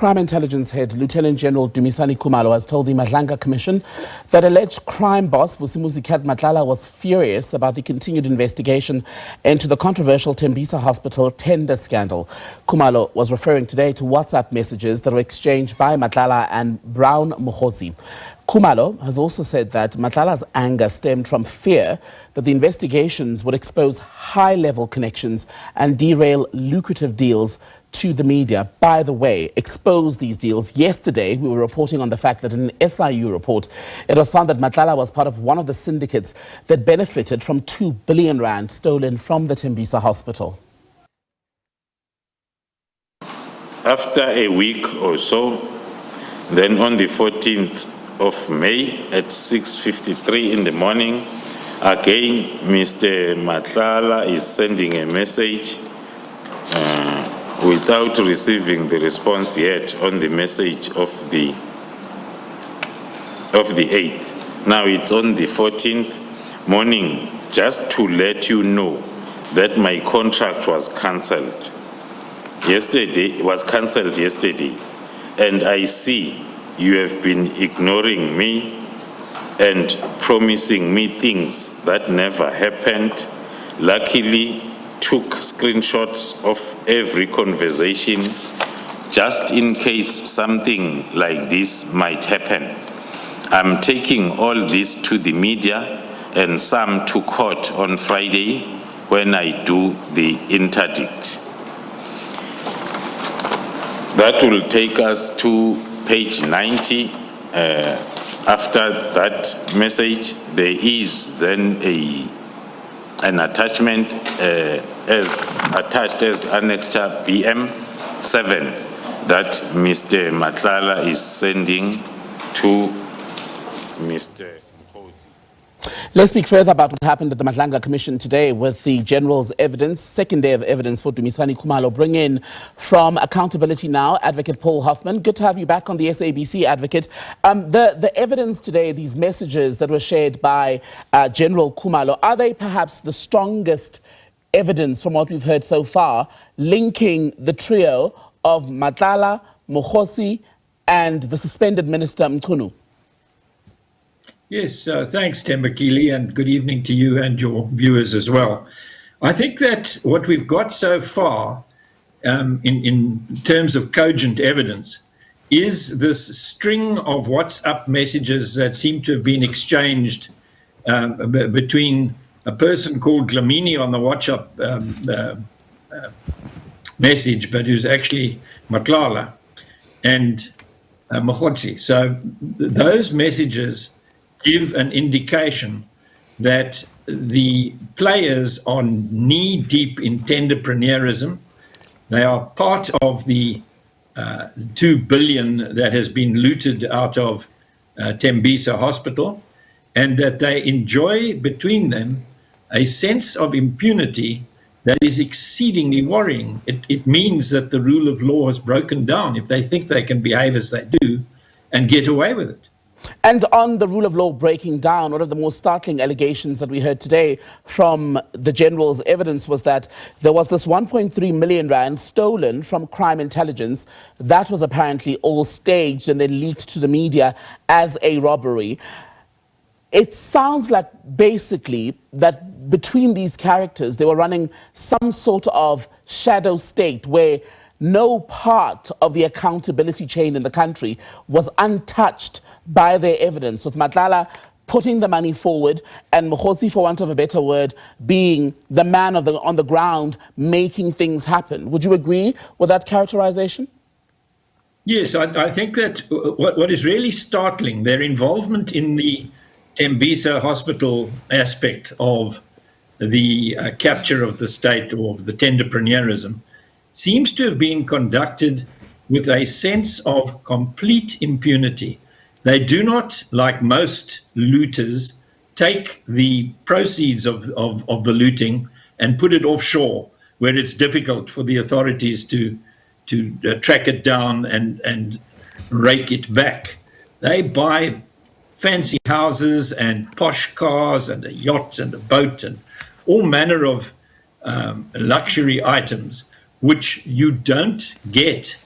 Crime Intelligence Head Lieutenant General Dumisani Khumalo has told the Madlanga Commission that alleged crime boss Vusimuzi Matlala was furious about the continued investigation into the controversial Tembisa Hospital tender scandal. Khumalo was referring today to WhatsApp messages that were exchanged by Matlala and Brown Mogotsi. Khumalo has also said that Matlala's anger stemmed from fear that the investigations would expose high-level connections and derail lucrative deals to the media. By the way, expose these deals. Yesterday, we were reporting on the fact that in an SIU report, it was found that Matlala was part of one of the syndicates that benefited from 2 billion rand stolen from the Tembisa Hospital. After a week or so, then on the 14th of May at 6:53 in the morning, again, Mr. Matlala is sending a message without receiving the response yet on the message of the 8th. Now it's on the 14th morning, just to let you know that my contract was cancelled yesterday, and I see you have been ignoring me and promising me things that never happened. Luckily, took screenshots of every conversation just in case something like this might happen. I'm taking all this to the media and some to court on Friday when I do the interdict. That will take us to page 90. After that message, there is then an attachment as attached as Annexure BM7 that Mr. Matlala is sending to Mr. Let's speak further about what happened at the Madlanga Commission today with the General's evidence, second day of evidence for Dumisani Khumalo. Bring in from Accountability Now, Advocate Paul Hoffman. Good to have you back on the SABC, Advocate. The evidence today, these messages that were shared by General Khumalo, are they perhaps the strongest evidence from what we've heard so far linking the trio of Matlala, Mogotsi and the suspended Minister Mchunu? Yes, thanks, Tembakili, and good evening to you and your viewers as well. I think that what we've got so far in terms of cogent evidence is this string of WhatsApp messages that seem to have been exchanged between a person called Glamini on the WhatsApp message, but who's actually Matlala, and Mogotsi. So those messages give an indication that the players are knee-deep in tenderpreneurism. They are part of the 2 billion that has been looted out of Tembisa Hospital, and that they enjoy between them a sense of impunity that is exceedingly worrying. It means that the rule of law has broken down if they think they can behave as they do and get away with it. And on the rule of law breaking down, one of the most startling allegations that we heard today from the General's evidence was that there was this 1.3 million rand stolen from crime intelligence. That was apparently all staged and then leaked to the media as a robbery. It sounds like basically that between these characters, they were running some sort of shadow state where no part of the accountability chain in the country was untouched by their evidence, with Matlala putting the money forward and Mogotsi, for want of a better word, being the man on the ground making things happen. Would you agree with that characterization? Yes, I think that what is really startling, their involvement in the Tembisa Hospital aspect of the capture of the state or of the tenderpreneurism, seems to have been conducted with a sense of complete impunity. They do not, like most looters, take the proceeds of the looting and put it offshore, where it's difficult for the authorities to track it down and rake it back. They buy fancy houses and posh cars and a yacht and a boat and all manner of luxury items, which you don't get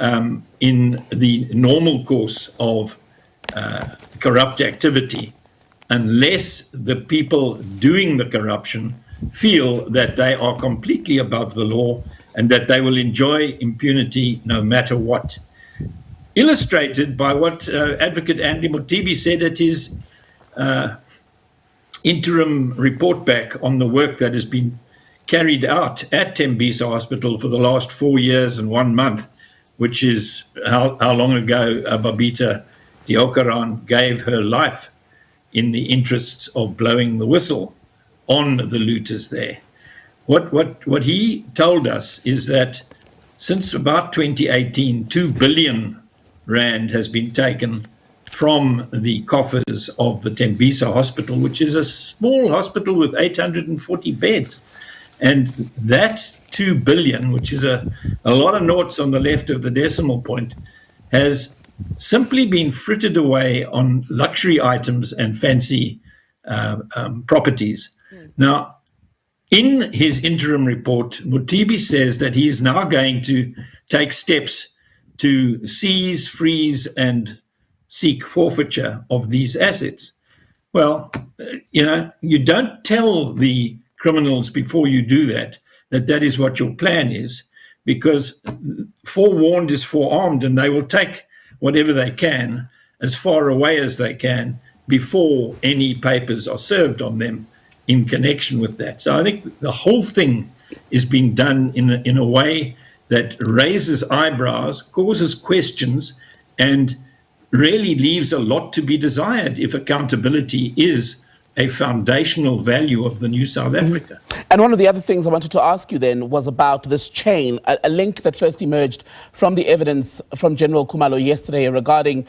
in the normal course of corrupt activity, unless the people doing the corruption feel that they are completely above the law and that they will enjoy impunity no matter what. Illustrated by what Advocate Andy Motibi said at his interim report back on the work that has been carried out at Tembisa Hospital for the last 4 years and 1 month, which is how long ago Babita Deokaran gave her life in the interests of blowing the whistle on the looters there. What he told us is that since about 2018, 2 billion rand has been taken from the coffers of the Tembisa Hospital, which is a small hospital with 840 beds. And that 2 billion, which is a lot of noughts on the left of the decimal point, has simply been frittered away on luxury items and fancy properties. Now, in his interim report, Motibi says that he is now going to take steps to seize, freeze, and seek forfeiture of these assets. Well, you don't tell the criminals before you do that that is what your plan is, because forewarned is forearmed, and they will take whatever they can as far away as they can before any papers are served on them in connection with that. So I think the whole thing is being done in a way that raises eyebrows, causes questions, and really leaves a lot to be desired if accountability is a foundational value of the new South Africa. And one of the other things I wanted to ask you then was about this chain, a link that first emerged from the evidence from General Khumalo yesterday regarding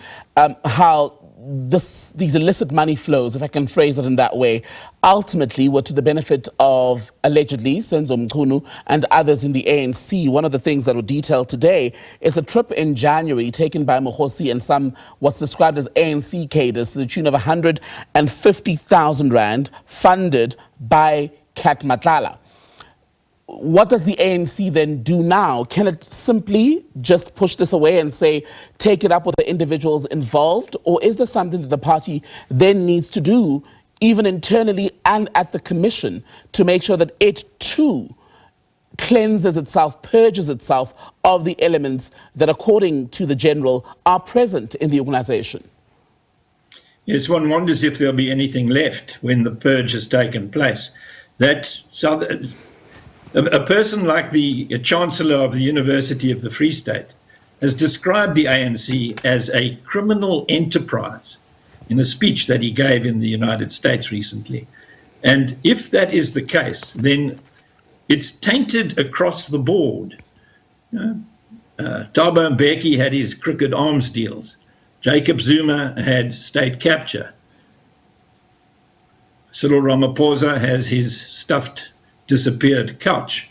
how these illicit money flows, if I can phrase it in that way, ultimately were to the benefit of, allegedly, Senzo Mchunu and others in the ANC. One of the things that were detailed today is a trip in January taken by Mogotsi and some what's described as ANC cadres to the tune of 150,000 rand funded by Cat Matlala. What does the ANC then do now? Can it simply just push this away and say, take it up with the individuals involved? Or is there something that the party then needs to do, even internally and at the commission, to make sure that it too cleanses itself, purges itself of the elements that, according to the general, are present in the organization? Yes, one wonders if there'll be anything left when the purge has taken place. A person like the Chancellor of the University of the Free State has described the ANC as a criminal enterprise in a speech that he gave in the United States recently. And if that is the case, then it's tainted across the board. Thabo Mbeki had his crooked arms deals. Jacob Zuma had state capture. Cyril Ramaphosa has his stuffed disappeared couch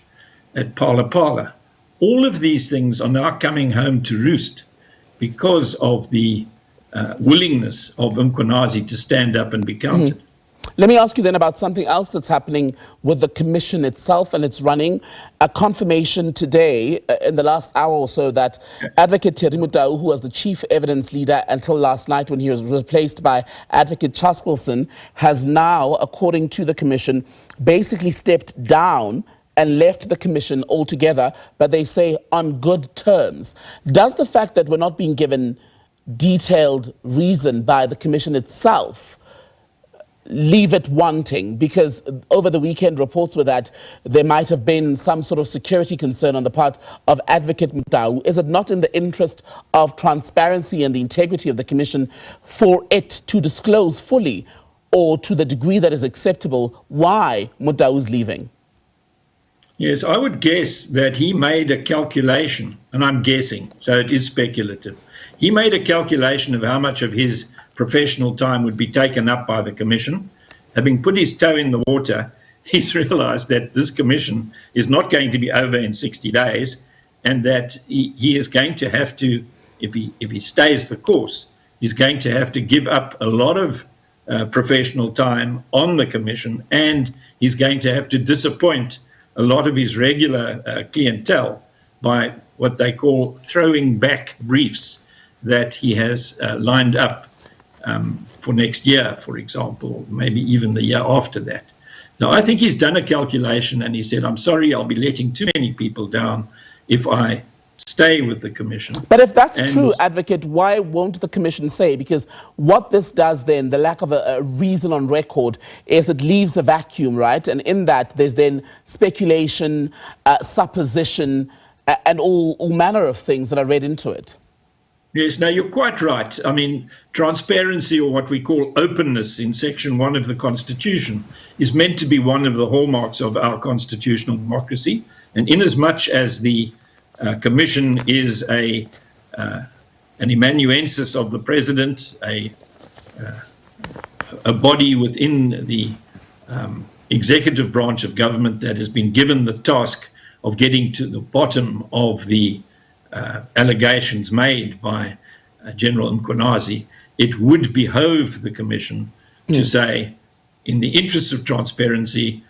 at Pala. All of these things are now coming home to roost because of the willingness of Mkhwanazi to stand up and be counted. Let me ask you then about something else that's happening with the commission itself and its running. A confirmation today, in the last hour or so, that Advocate Mutau, who was the chief evidence leader until last night when he was replaced by Advocate Chaskelson, has now, according to the commission, basically stepped down and left the commission altogether, but they say on good terms. Does the fact that we're not being given detailed reason by the commission itself leave it wanting? Because over the weekend, reports were that there might have been some sort of security concern on the part of Advocate Mutau. Is it not in the interest of transparency and the integrity of the commission for it to disclose fully, or to the degree that is acceptable, why Mutau is leaving? Yes, I would guess that he made a calculation, and I'm guessing, so it is speculative. He made a calculation of how much of his professional time would be taken up by the commission. Having put his toe in the water, he's realized that this commission is not going to be over in 60 days, and that he is going to have to, if he stays the course, he's going to have to give up a lot of professional time on the commission, and he's going to have to disappoint a lot of his regular clientele by what they call throwing back briefs that he has lined up for next year, for example, maybe even the year after that. So I think he's done a calculation and he said, I'm sorry, I'll be letting too many people down if I stay with the commission. But if that's true, Advocate, why won't the commission say? Because what this does then, the lack of a reason on record, is it leaves a vacuum, right? And in that, there's then speculation, supposition, and all manner of things that are read into it. Yes, no, you're quite right. I mean, transparency, or what we call openness in Section 1 of the Constitution, is meant to be one of the hallmarks of our constitutional democracy. And inasmuch as the Commission is an amanuensis of the President, a body within the executive branch of government that has been given the task of getting to the bottom of the allegations made by General Mkhwanazi, it would behove the Commission to say, in the interests of transparency,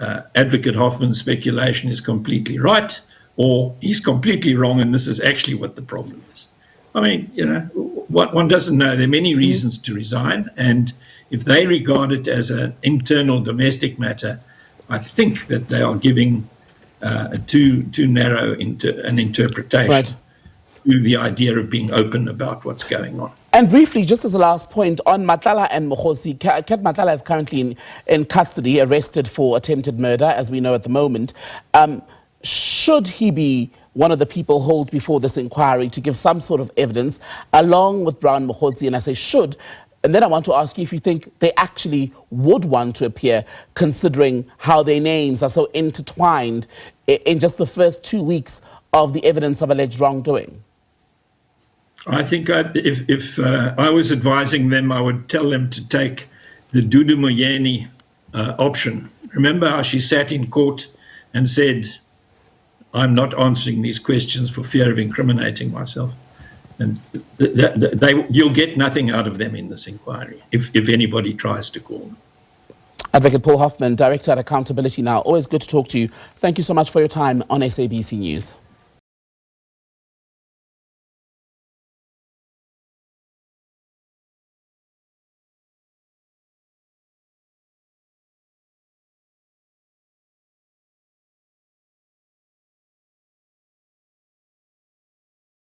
Advocate Hoffman's speculation is completely right, or he's completely wrong, and this is actually what the problem is. I mean, you know, what one doesn't know, there are many reasons to resign, and if they regard it as an internal domestic matter, I think that they are giving too narrow an interpretation to the idea of being open about what's going on. And briefly, just as a last point, on Matlala and Mogotsi, Kat Matlala is currently in custody, arrested for attempted murder, as we know at the moment. Should he be one of the people hauled before this inquiry to give some sort of evidence, along with Brown Mogotsi? And I say should, and then I want to ask you if you think they actually would want to appear, considering how their names are so intertwined in just the first 2 weeks of the evidence of alleged wrongdoing. I think if I was advising them, I would tell them to take the Dudu Moyeni option. Remember how she sat in court and said, I'm not answering these questions for fear of incriminating myself. And you'll get nothing out of them in this inquiry if anybody tries to call them. Advocate Paul Hoffman, Director at Accountability Now. Always good to talk to you. Thank you so much for your time on SABC News.